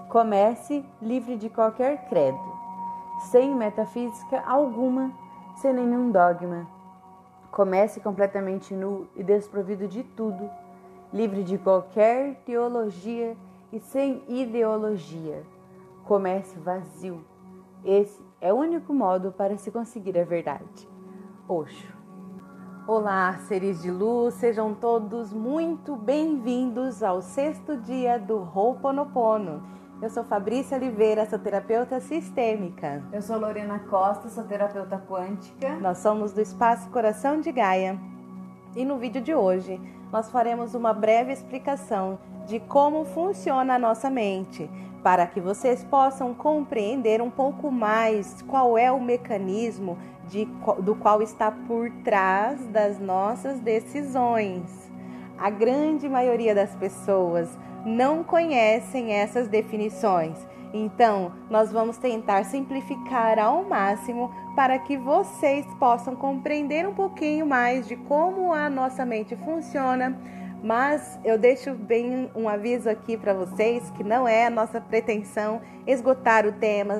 Comece livre de qualquer credo, sem metafísica alguma, sem nenhum dogma. Comece completamente nu e desprovido de tudo, livre de qualquer teologia e sem ideologia. Comece vazio. Esse é o único modo para se conseguir a verdade. Osho. Olá, seres de luz, sejam todos muito bem-vindos ao 6º dia do Ho'oponopono. Eu sou Fabrícia Oliveira, sou terapeuta sistêmica. Eu sou Lorena Costa, sou terapeuta quântica. Nós somos do Espaço Coração de Gaia. E no vídeo de hoje, nós faremos uma breve explicação de como funciona a nossa mente, para que vocês possam compreender um pouco mais qual é o mecanismo do qual está por trás das nossas decisões. A grande maioria das pessoas não conhecem essas definições, então nós vamos tentar simplificar ao máximo para que vocês possam compreender um pouquinho mais de como a nossa mente funciona. Mas eu deixo bem um aviso aqui para vocês que não é a nossa pretensão esgotar o tema.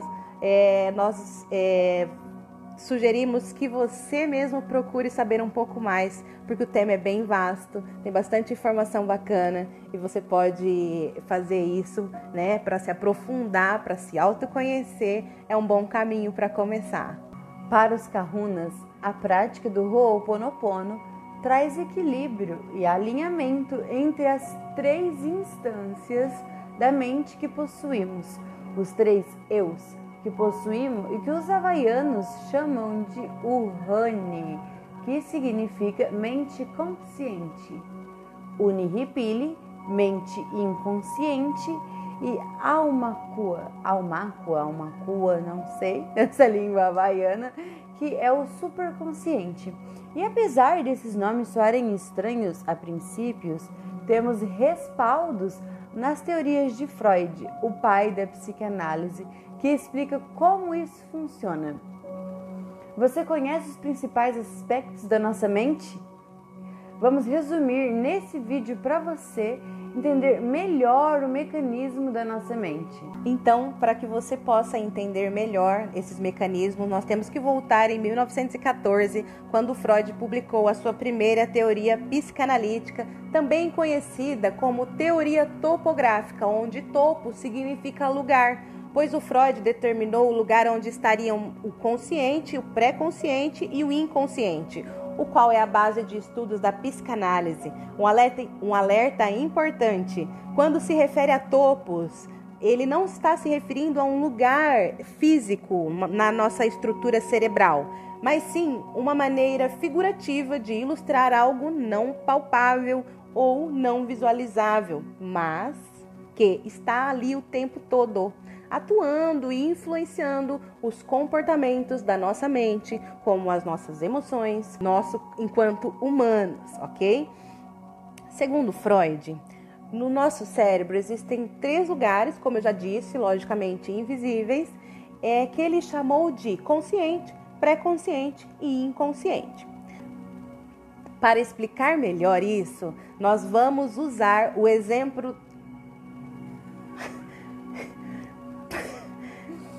Nós sugerimos que você mesmo procure saber um pouco mais, porque o tema é bem vasto, tem bastante informação bacana e você pode fazer isso, né, para se aprofundar, para se autoconhecer, é um bom caminho para começar. Para os kahunas, a prática do Ho'oponopono traz equilíbrio e alinhamento entre as 3 instâncias da mente que possuímos, os 3 eus que possuímos e que os havaianos chamam de Uhane, que significa mente consciente, Unihipili, mente inconsciente, e Aumakua, não sei, essa língua havaiana, que é o superconsciente. E apesar desses nomes soarem estranhos a princípios, temos respaldos nas teorias de Freud, o pai da psicanálise, que explica como isso funciona. Você conhece os principais aspectos da nossa mente? Vamos resumir nesse vídeo para você entender melhor o mecanismo da nossa mente. Então, para que você possa entender melhor esses mecanismos, nós temos que voltar em 1914, quando Freud publicou a sua primeira teoria psicanalítica, também conhecida como teoria topográfica, onde topo significa lugar, pois o Freud determinou o lugar onde estariam o consciente, o pré-consciente e o inconsciente, o qual é a base de estudos da psicanálise. Um alerta importante: quando se refere a topos, ele não está se referindo a um lugar físico na nossa estrutura cerebral, mas sim uma maneira figurativa de ilustrar algo não palpável ou não visualizável, mas que está ali o tempo todo, atuando e influenciando os comportamentos da nossa mente, como as nossas emoções, enquanto humanos, ok? Segundo Freud, no nosso cérebro existem 3 lugares, como eu já disse, logicamente invisíveis, que ele chamou de consciente, pré-consciente e inconsciente. Para explicar melhor isso, nós vamos usar o exemplo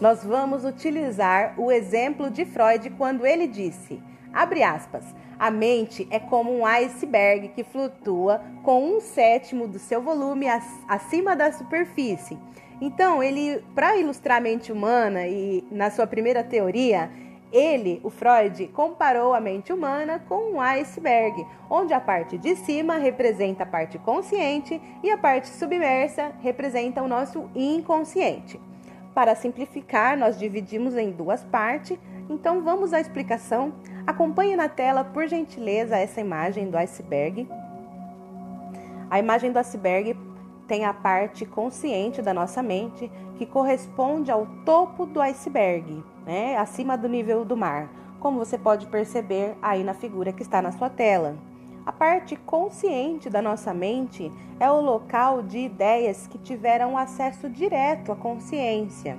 Nós vamos utilizar o exemplo de Freud quando ele disse, abre aspas, a mente é como um iceberg que flutua com 1/7 do seu volume acima da superfície. Então, para ilustrar a mente humana e na sua primeira teoria, o Freud, comparou a mente humana com um iceberg, onde a parte de cima representa a parte consciente e a parte submersa representa o nosso inconsciente. Para simplificar, nós dividimos em 2 partes, então vamos à explicação. Acompanhe na tela, por gentileza, essa imagem do iceberg. A imagem do iceberg tem a parte consciente da nossa mente, que corresponde ao topo do iceberg, né, acima do nível do mar, como você pode perceber aí na figura que está na sua tela. A parte consciente da nossa mente é o local de ideias que tiveram acesso direto à consciência.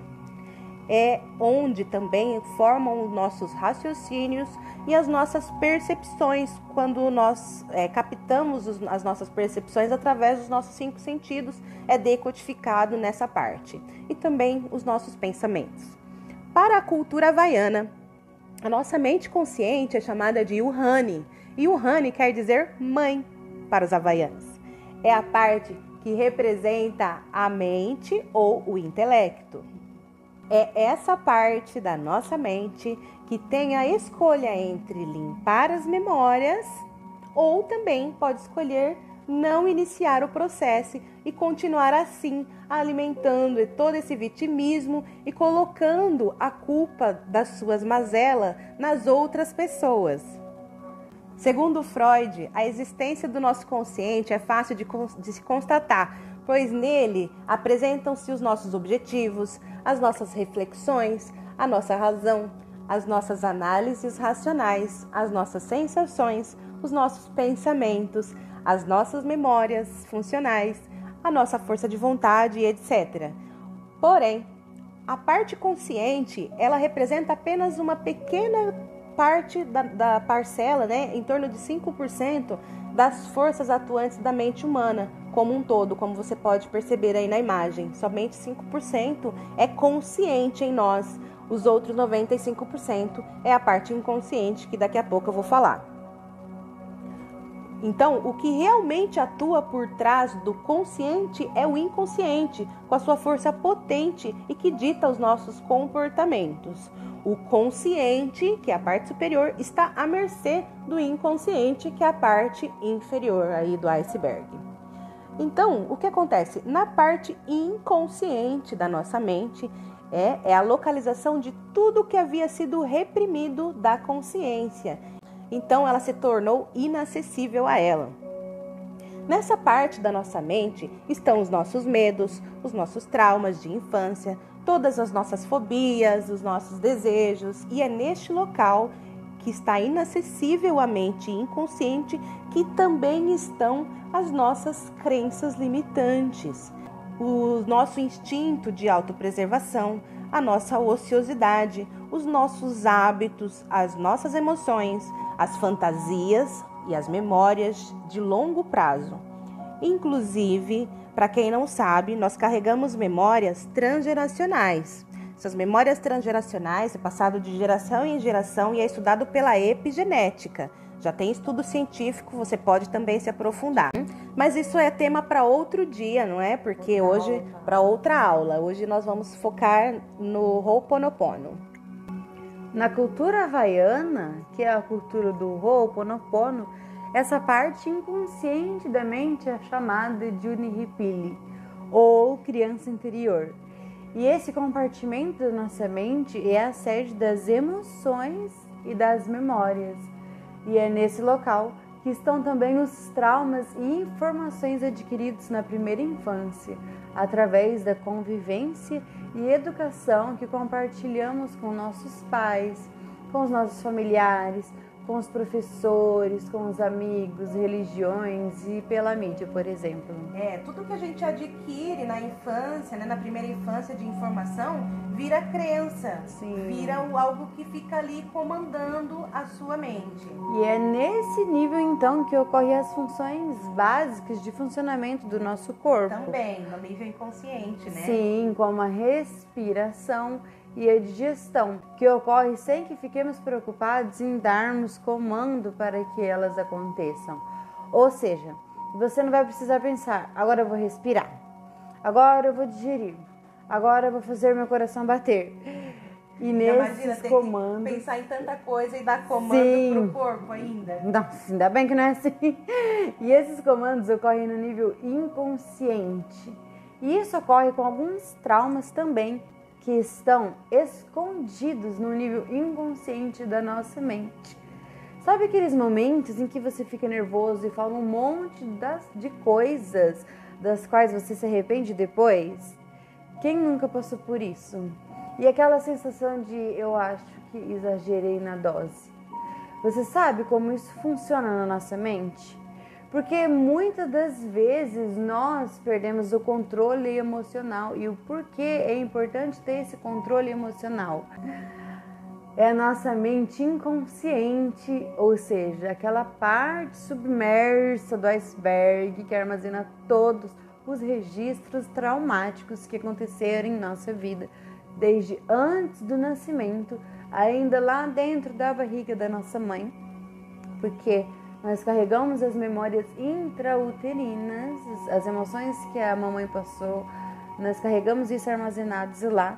é onde também formam os nossos raciocínios e as nossas percepções, quando nós captamos as nossas percepções através dos nossos 5 sentidos, é decodificado nessa parte. E também os nossos pensamentos. Para a cultura havaiana, a nossa mente consciente é chamada de Uhane. E Uhane quer dizer mãe para os havaianos. É a parte que representa a mente ou o intelecto. É essa parte da nossa mente que tem a escolha entre limpar as memórias ou também pode escolher não iniciar o processo e continuar assim, alimentando todo esse vitimismo e colocando a culpa das suas mazelas nas outras pessoas. Segundo Freud, a existência do nosso consciente é fácil de se constatar, pois nele apresentam-se os nossos objetivos, as nossas reflexões, a nossa razão, as nossas análises racionais, as nossas sensações, os nossos pensamentos, as nossas memórias funcionais, a nossa força de vontade, etc. Porém, a parte consciente, ela representa apenas uma pequena parte da parcela, em torno de 5% das forças atuantes da mente humana, como um todo, como você pode perceber aí na imagem. Somente 5% é consciente em nós, os outros 95% é a parte inconsciente, que daqui a pouco eu vou falar. Então, o que realmente atua por trás do consciente é o inconsciente, com a sua força potente e que dita os nossos comportamentos. O consciente, que é a parte superior, está à mercê do inconsciente, que é a parte inferior aí do iceberg. Então, o que acontece? Na parte inconsciente da nossa mente é a localização de tudo que havia sido reprimido da consciência. Então, ela se tornou inacessível a ela. Nessa parte da nossa mente estão os nossos medos, os nossos traumas de infância, todas as nossas fobias, os nossos desejos, e é neste local que está inacessível à mente inconsciente que também estão as nossas crenças limitantes, o nosso instinto de autopreservação, a nossa ociosidade, os nossos hábitos, as nossas emoções, as fantasias e as memórias de longo prazo. Inclusive, para quem não sabe, nós carregamos memórias transgeracionais. Essas memórias transgeracionais é passado de geração em geração e é estudado pela epigenética. Já tem estudo científico, você pode também se aprofundar. Mas isso é tema para outro dia, não é? Porque hoje, para outra aula, hoje nós vamos focar no Ho'oponopono. Na cultura havaiana, que é a cultura do Ho'oponopono, essa parte inconsciente da mente é chamada de Unihipili, ou criança interior. E esse compartimento da nossa mente é a sede das emoções e das memórias. E é nesse local que estão também os traumas e informações adquiridos na primeira infância, através da convivência e educação que compartilhamos com nossos pais, com os nossos familiares, com os professores, com os amigos, religiões e pela mídia, por exemplo. Tudo que a gente adquire na infância, na primeira infância de informação, vira crença. Sim. Vira algo que fica ali comandando a sua mente. E é nesse nível, então, que ocorrem as funções básicas de funcionamento do nosso corpo. Também, no nível inconsciente, né? Sim, como a respiração e a digestão, que ocorre sem que fiquemos preocupados em darmos comando para que elas aconteçam. Ou seja, você não vai precisar pensar, agora eu vou respirar, agora eu vou digerir, agora eu vou fazer meu coração bater. E nesses comandos... Que pensar em tanta coisa e dar comando pro corpo ainda. Nossa, ainda bem que não é assim. E esses comandos ocorrem no nível inconsciente. E isso ocorre com alguns traumas também, que estão escondidos no nível inconsciente da nossa mente. Sabe aqueles momentos em que você fica nervoso e fala um monte de coisas das quais você se arrepende depois? Quem nunca passou por isso? E aquela sensação de eu acho que exagerei na dose. Você sabe como isso funciona na nossa mente? Porque muitas das vezes nós perdemos o controle emocional. E o porquê é importante ter esse controle emocional? É a nossa mente inconsciente, ou seja, aquela parte submersa do iceberg que armazena todos os registros traumáticos que aconteceram em nossa vida, desde antes do nascimento, ainda lá dentro da barriga da nossa mãe, porque nós carregamos as memórias intrauterinas, as emoções que a mamãe passou, nós carregamos isso armazenados lá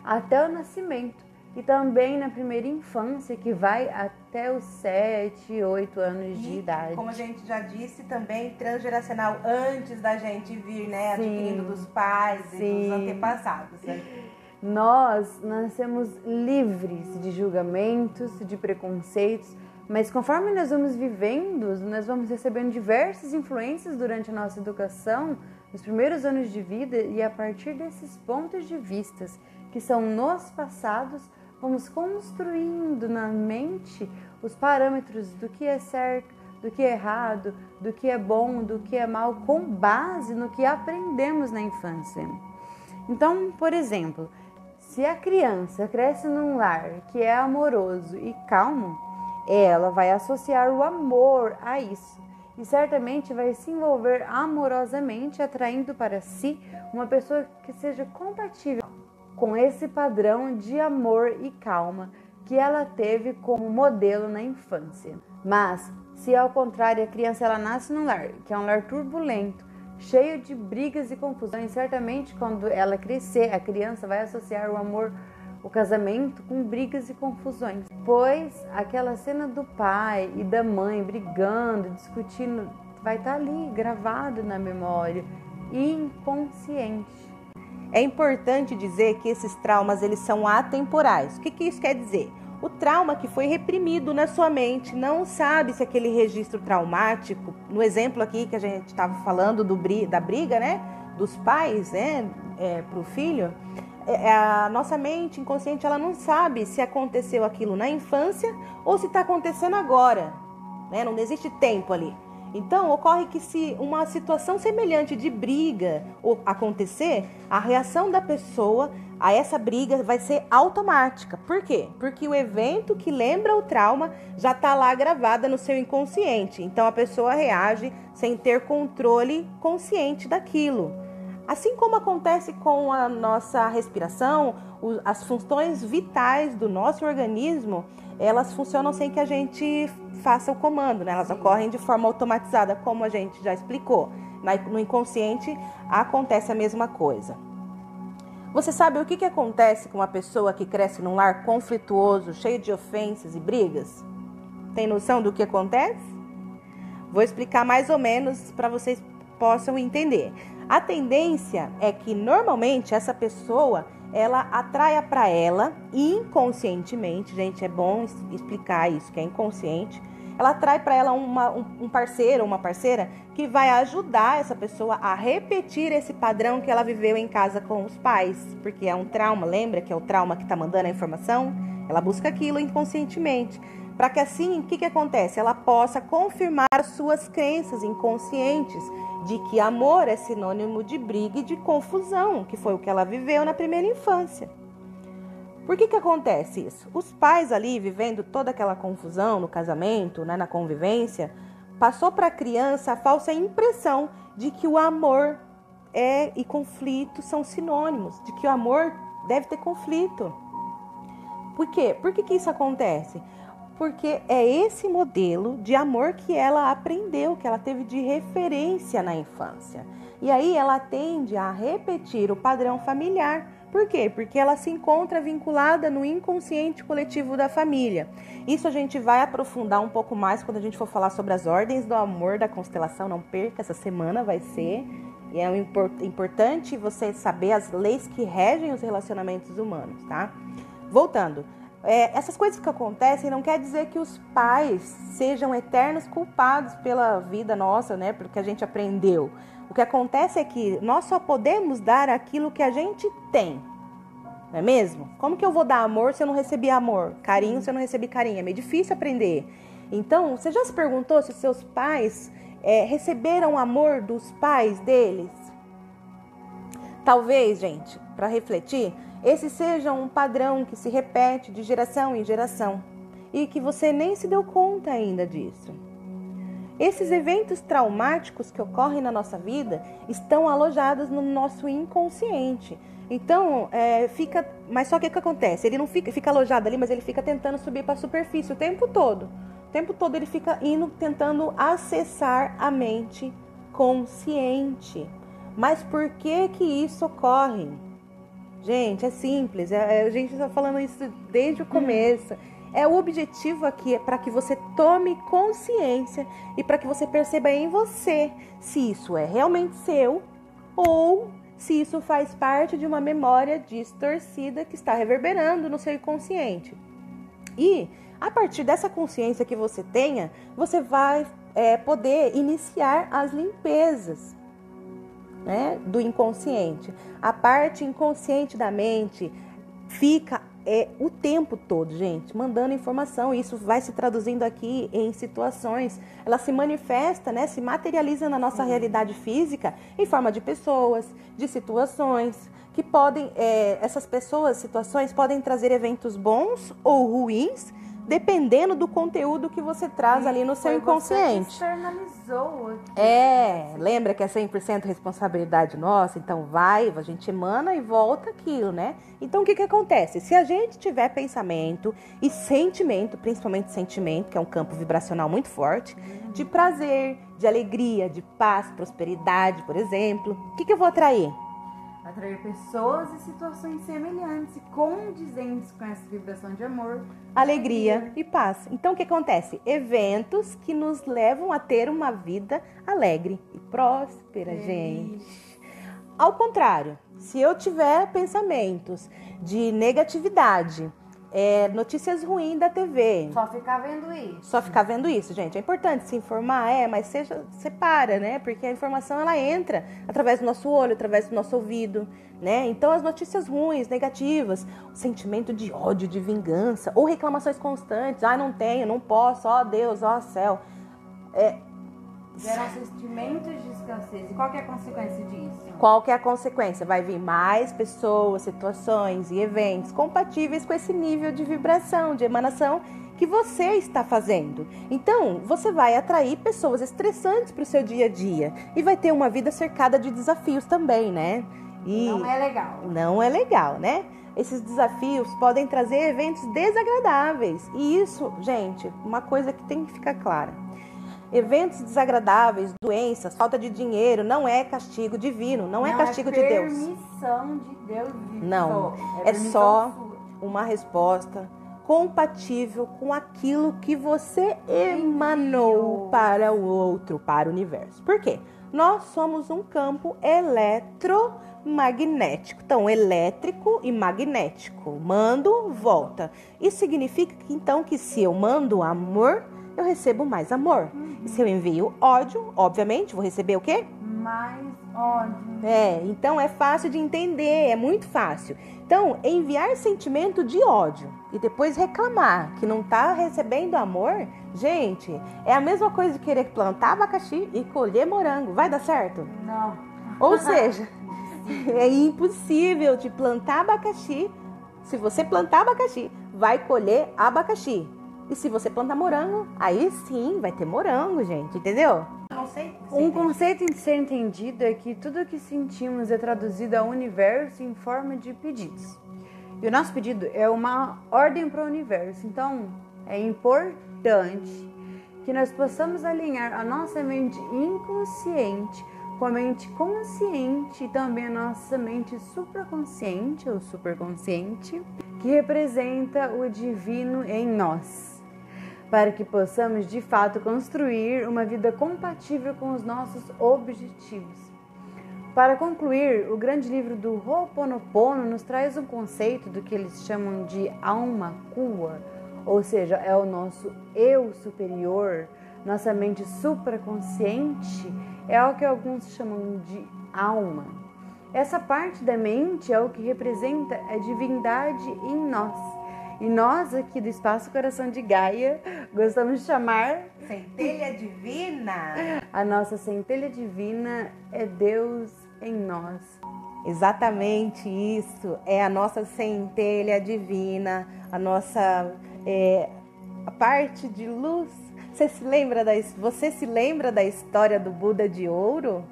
até o nascimento. E também na primeira infância, que vai até os 7, 8 anos de idade. Como a gente já disse, também transgeracional, antes da gente vir, né? Adquirindo dos pais e dos antepassados. Né? Nós nascemos livres de julgamentos, de preconceitos, mas conforme nós vamos vivendo, nós vamos recebendo diversas influências durante a nossa educação, nos primeiros anos de vida, e a partir desses pontos de vista que são nos passados, vamos construindo na mente os parâmetros do que é certo, do que é errado, do que é bom, do que é mal, com base no que aprendemos na infância. Então, por exemplo, se a criança cresce num lar que é amoroso e calmo, ela vai associar o amor a isso e certamente vai se envolver amorosamente, atraindo para si uma pessoa que seja compatível com esse padrão de amor e calma que ela teve como modelo na infância. Mas, se ao contrário a criança ela nasce num lar, que é um lar turbulento, cheio de brigas e confusões, certamente quando ela crescer, a criança vai associar o amor, o casamento com brigas e confusões. Pois aquela cena do pai e da mãe brigando, discutindo, vai estar ali gravado na memória, inconsciente. É importante dizer que esses traumas eles são atemporais. O que isso quer dizer? O trauma que foi reprimido na sua mente não sabe se aquele registro traumático, no exemplo aqui que a gente estava falando da briga, né, dos pais, né, para o filho, a nossa mente inconsciente ela não sabe se aconteceu aquilo na infância ou se está acontecendo agora, né? Não existe tempo ali. Então, ocorre que se uma situação semelhante de briga acontecer, a reação da pessoa a essa briga vai ser automática. Por quê? Porque o evento que lembra o trauma já está lá gravado no seu inconsciente. Então, a pessoa reage sem ter controle consciente daquilo. Assim como acontece com a nossa respiração, as funções vitais do nosso organismo, elas funcionam sem que a gente faça o comando, né? Elas ocorrem de forma automatizada, como a gente já explicou. No inconsciente acontece a mesma coisa. Você sabe o que acontece com uma pessoa que cresce num lar conflituoso, cheio de ofensas e brigas? Tem noção do que acontece? Vou explicar mais ou menos para vocês possam entender. A tendência é que normalmente essa pessoa ela atraia para ela inconscientemente, gente, é bom explicar isso, que é inconsciente, ela atrai para ela um parceiro ou uma parceira que vai ajudar essa pessoa a repetir esse padrão que ela viveu em casa com os pais, porque é um trauma, lembra que é o trauma que está mandando a informação? Ela busca aquilo inconscientemente, para que assim, o que acontece? Ela possa confirmar as suas crenças inconscientes de que amor é sinônimo de briga e de confusão, que foi o que ela viveu na primeira infância. Por que acontece isso? Os pais ali, vivendo toda aquela confusão no casamento, né, na convivência, passou para a criança a falsa impressão de que o amor e conflito são sinônimos, de que o amor deve ter conflito. Por quê? Por que isso acontece? Porque é esse modelo de amor que ela aprendeu, que ela teve de referência na infância. E aí ela tende a repetir o padrão familiar. Por quê? Porque ela se encontra vinculada no inconsciente coletivo da família. Isso a gente vai aprofundar um pouco mais quando a gente for falar sobre as ordens do amor da constelação. Não perca, essa semana vai ser. E é importante você saber as leis que regem os relacionamentos humanos, tá? Voltando. Essas coisas que acontecem não quer dizer que os pais sejam eternos culpados pela vida nossa, né? Porque a gente aprendeu. O que acontece é que nós só podemos dar aquilo que a gente tem, não é mesmo? Como que eu vou dar amor se eu não recebi amor? Carinho se eu não recebi carinho? É meio difícil aprender. Então, você já se perguntou se os seus pais receberam o amor dos pais deles? Talvez, gente, para refletir, esse seja um padrão que se repete de geração em geração e que você nem se deu conta ainda disso. Esses eventos traumáticos que ocorrem na nossa vida estão alojados no nosso inconsciente. Então, mas só que o que acontece? Ele não fica alojado ali, mas ele fica tentando subir para a superfície o tempo todo. O tempo todo ele fica tentando acessar a mente consciente. Mas por que isso ocorre? Gente, é simples. A gente está falando isso desde o começo. O objetivo aqui é para que você tome consciência e para que você perceba em você se isso é realmente seu ou se isso faz parte de uma memória distorcida que está reverberando no seu inconsciente. E a partir dessa consciência que você tenha, você vai poder iniciar as limpezas, né, do inconsciente. A parte inconsciente da mente fica o tempo todo, gente, mandando informação. Isso vai se traduzindo aqui em situações. Ela se manifesta, né, se materializa na nossa realidade física em forma de pessoas, de situações que podem, essas pessoas, situações podem trazer eventos bons ou ruins, dependendo do conteúdo que você traz ali no seu inconsciente. Você externalizou aqui. Lembra que é 100% responsabilidade nossa? Então a gente emana e volta aquilo, né? Então o que acontece? Se a gente tiver pensamento e sentimento, principalmente sentimento, que é um campo vibracional muito forte, de prazer, de alegria, de paz, prosperidade, por exemplo, o que eu vou atrair? Atrair pessoas e situações semelhantes e condizentes com essa vibração de amor, alegria e paz. Então o que acontece? Eventos que nos levam a ter uma vida alegre e próspera, gente. Ao contrário, se eu tiver pensamentos de negatividade, notícias ruins da TV. Só ficar vendo isso. Só ficar vendo isso, gente. É importante se informar, mas separa, né? Porque a informação, ela entra através do nosso olho, através do nosso ouvido, né? Então, as notícias ruins, negativas, o sentimento de ódio, de vingança, ou reclamações constantes. Não tenho, não posso, ó Deus, ó céu. Geram sentimentos de escassez. E qual que é a consequência disso? Qual que é a consequência? Vai vir mais pessoas, situações e eventos compatíveis com esse nível de vibração, de emanação que você está fazendo. Então, você vai atrair pessoas estressantes para o seu dia a dia e vai ter uma vida cercada de desafios também, né? E não é legal. Não é legal, né? Esses desafios podem trazer eventos desagradáveis. E isso, gente, uma coisa que tem que ficar clara. Eventos desagradáveis, doenças, falta de dinheiro, não é castigo divino, não é castigo de Deus. Não é permissão de Deus. Não, é só uma resposta compatível com aquilo que você emanou para o outro, para o universo. Por quê? Nós somos um campo eletromagnético. Então, elétrico e magnético. Mando, volta. Isso significa que, então, que se eu mando amor, eu recebo mais amor. E se eu envio ódio, obviamente, vou receber o quê? Mais ódio. Então é fácil de entender, é muito fácil. Então, enviar sentimento de ódio e depois reclamar que não está recebendo amor, gente, é a mesma coisa de querer plantar abacaxi e colher morango. Vai dar certo? Não. Ou seja, é impossível de plantar abacaxi. Se você plantar abacaxi, vai colher abacaxi. E se você plantar morango, aí sim vai ter morango, gente, entendeu? Um conceito em ser entendido é que tudo o que sentimos é traduzido ao universo em forma de pedidos. E o nosso pedido é uma ordem para o universo. Então, é importante que nós possamos alinhar a nossa mente inconsciente com a mente consciente e também a nossa mente supraconsciente ou superconsciente, que representa o divino em nós, para que possamos de fato construir uma vida compatível com os nossos objetivos. Para concluir, o grande livro do Ho'oponopono nos traz um conceito do que eles chamam de alma cua, ou seja, é o nosso eu superior, nossa mente supraconsciente, é o que alguns chamam de alma. Essa parte da mente é o que representa a divindade em nós. E nós aqui do Espaço Coração de Gaia gostamos de chamar Centelha Divina. A nossa centelha divina é Deus em nós. Exatamente isso, é a nossa centelha divina, a nossa a parte de luz. Você se lembra da história do Buda de ouro?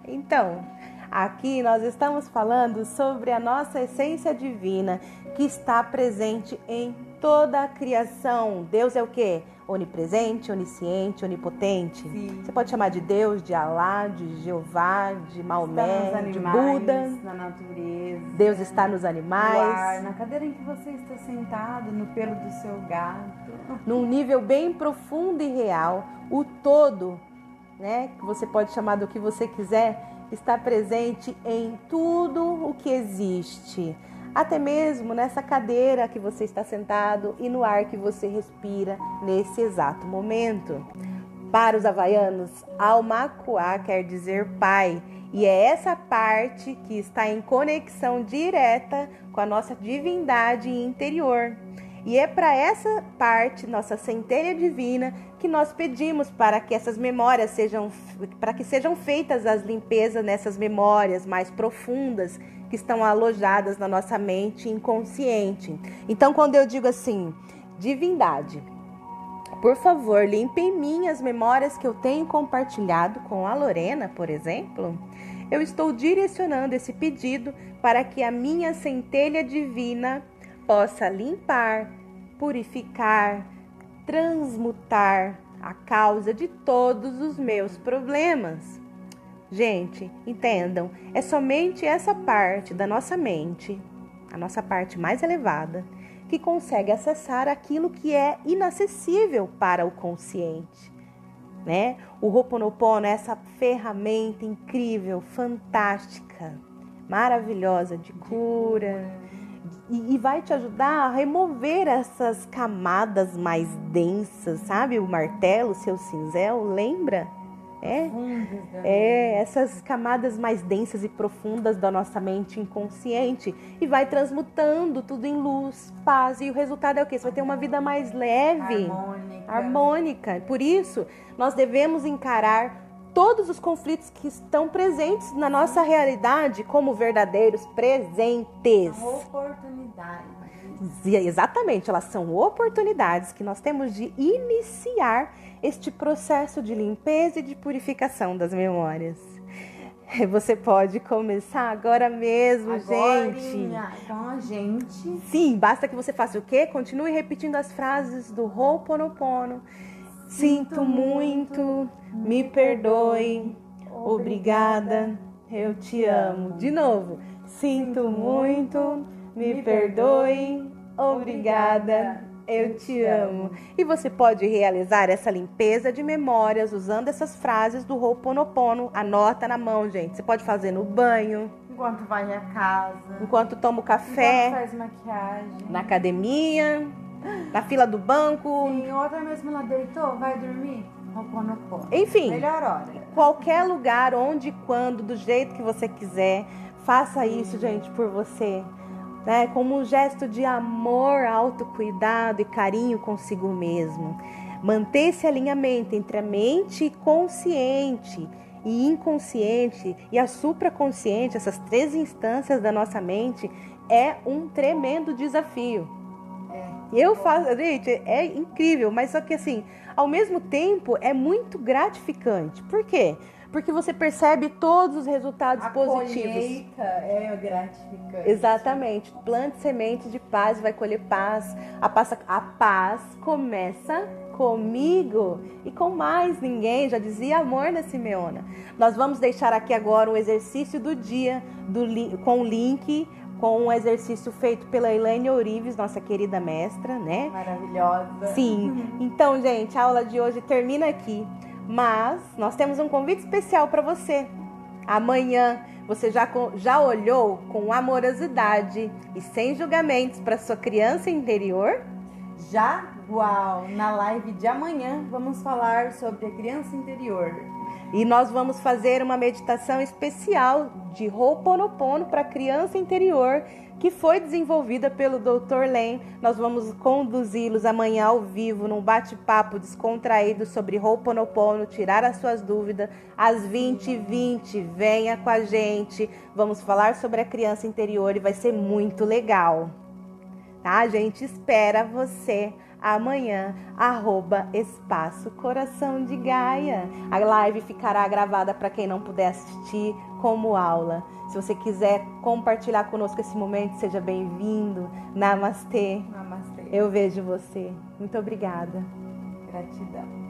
Então, aqui nós estamos falando sobre a nossa essência divina que está presente em toda a criação. Deus é o quê? Onipresente, onisciente, onipotente. Sim. Você pode chamar de Deus, de Alá, de Jeová, de Maomé, Está nos de animais, Buda. na natureza. Deus está nos No animais. ar, na cadeira em que você está sentado, no pelo do seu gato. Num nível bem profundo e real, o todo, né, que você pode chamar do que você quiser, está presente em tudo o que existe. Até mesmo nessa cadeira que você está sentado e no ar que você respira nesse exato momento. Para os havaianos, Almacuá quer dizer pai, e é essa parte que está em conexão direta com a nossa divindade interior. E é para essa parte, nossa centelha divina, que nós pedimos para que essas memórias sejam feitas as limpezas nessas memórias mais profundas que estão alojadas na nossa mente inconsciente. Então, quando eu digo assim, divindade, por favor, limpe em mim as memórias que eu tenho compartilhado com a Lorena, por exemplo, eu estou direcionando esse pedido para que a minha centelha divina possa limpar, purificar, transmutar a causa de todos os meus problemas. Gente, entendam, é somente essa parte da nossa mente, a nossa parte mais elevada, que consegue acessar aquilo que é inacessível para o consciente, né? O Ho'oponopono é essa ferramenta incrível, fantástica, maravilhosa de cura. E vai te ajudar a remover essas camadas mais densas, sabe? O martelo, o seu cinzel, lembra? Essas camadas mais densas e profundas da nossa mente inconsciente. E vai transmutando tudo em luz, paz. E o resultado é o quê? Você vai ter uma vida mais leve, harmônica. Por isso, nós devemos encarar todos os conflitos que estão presentes na nossa realidade como verdadeiros presentes. Oportunidades. Exatamente, elas são oportunidades que nós temos de iniciar este processo de limpeza e de purificação das memórias. Você pode começar agora mesmo, gente. Com a gente. Sim, basta que você faça o quê? Continue repetindo as frases do Ho'oponopono. Sinto muito, me perdoe, obrigada, eu te amo. De novo, sinto muito, me perdoe, obrigada, eu te amo. E você pode realizar essa limpeza de memórias usando essas frases do Ho'oponopono. Anota na mão, gente. Você pode fazer no banho, enquanto vai à casa, enquanto toma o café, enquanto faz maquiagem, na academia, na fila do banco. Sim, ou até mesmo lá deitou, vai dormir. Ho'oponopono. Enfim, melhor hora. Qualquer lugar, onde, quando, do jeito que você quiser, faça isso, gente, por você, né? Como um gesto de amor, autocuidado e carinho consigo mesmo. Manter esse alinhamento entre a mente consciente e inconsciente e a supraconsciente, essas três instâncias da nossa mente, é um tremendo desafio. Eu faço, gente, é incrível, mas só que assim, ao mesmo tempo é muito gratificante. Por quê? Porque você percebe todos os resultados positivos. A colheita é gratificante. Exatamente. Plante semente de paz e vai colher paz. A paz começa comigo e com mais ninguém, já dizia Amorna Simeona. Nós vamos deixar aqui agora um exercício do dia com o link, com um exercício feito pela Elaine Ourives, nossa querida mestra, né? Maravilhosa. Sim. Então, gente, a aula de hoje termina aqui, mas nós temos um convite especial para você. Amanhã, você já olhou com amorosidade e sem julgamentos para sua criança interior? Já? Uau! Na live de amanhã, vamos falar sobre a criança interior. E nós vamos fazer uma meditação especial de Ho'oponopono para criança interior, que foi desenvolvida pelo Dr. Len. Nós vamos conduzi-los amanhã ao vivo, num bate-papo descontraído sobre Ho'oponopono, tirar as suas dúvidas. Às 20h20, venha com a gente. Vamos falar sobre a criança interior e vai ser muito legal. Tá? A gente espera você amanhã, @Espaço Coração de Gaia. A live ficará gravada para quem não puder assistir como aula. Se você quiser compartilhar conosco esse momento, seja bem-vindo. Namastê. Namastê. Eu vejo você. Muito obrigada. Gratidão.